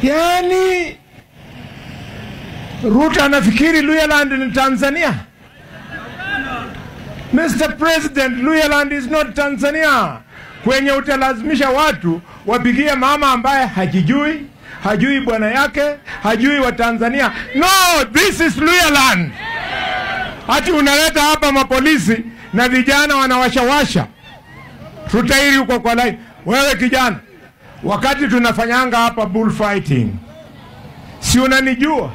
Yani Ruto anafikiri Luhyaland ni Tanzania? Mr. President, Luhyaland is not Tanzania. Kwenye utalazimisha watu wapigie mama ambaye hajijui, hajui bwana yake, hajui wa Tanzania. No, this is Luhyaland. Hati unaleta hapa mapolisi na vijana wanawashawasha tutairi huko kwa line. Wewe kijana, wakati tunafanyanga hapa bullfighting, si unanijua?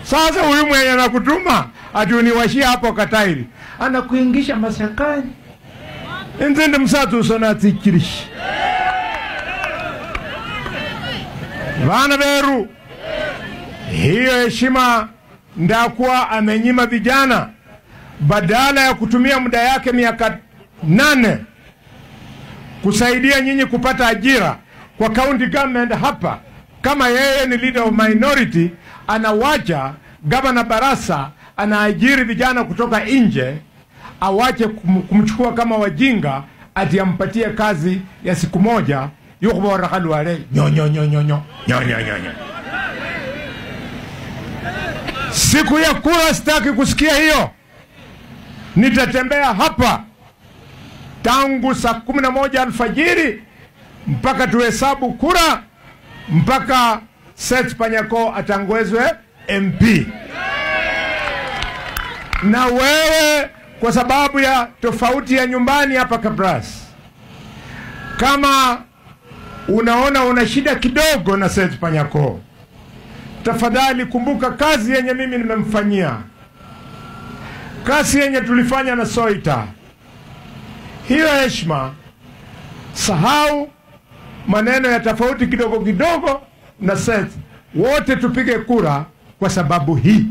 Sasa huyu mwenye anakutuma ati uniwashia hapo katairi, anakuingisha masakani. Nzende msatu usona tikirishi. Vana beru, hiyo heshima ndakuwa amenyima vijana, badala ya kutumia muda yake miaka 8 kusaidia nyinyi kupata ajira kwa county government hapa. Kama yeye ni leader of minority, anawacha gavana Barasa anaajiri vijana kutoka nje, awache kumchukua kama wajinga ati ampatie kazi ya siku moja. Yuko bora kalwale nyo. Siku ya kura sitaki kusikia hiyo. Nitatembea hapa tangu saa 11 alfajiri mpaka tuhesabu kura, mpaka Seth Panyako atangwezwe MP. Na wewe, kwa sababu ya tofauti ya nyumbani hapa Kabras, kama unaona una shida kidogo na Seth Panyako, tafadhali kumbuka kazi yenye mimi nimemfanyia, kazi yenye tulifanya na Soita. Hiyo heshima, sahau maneno ya tofauti kidogo na Seth. Wote tupige kura kwa sababu hii.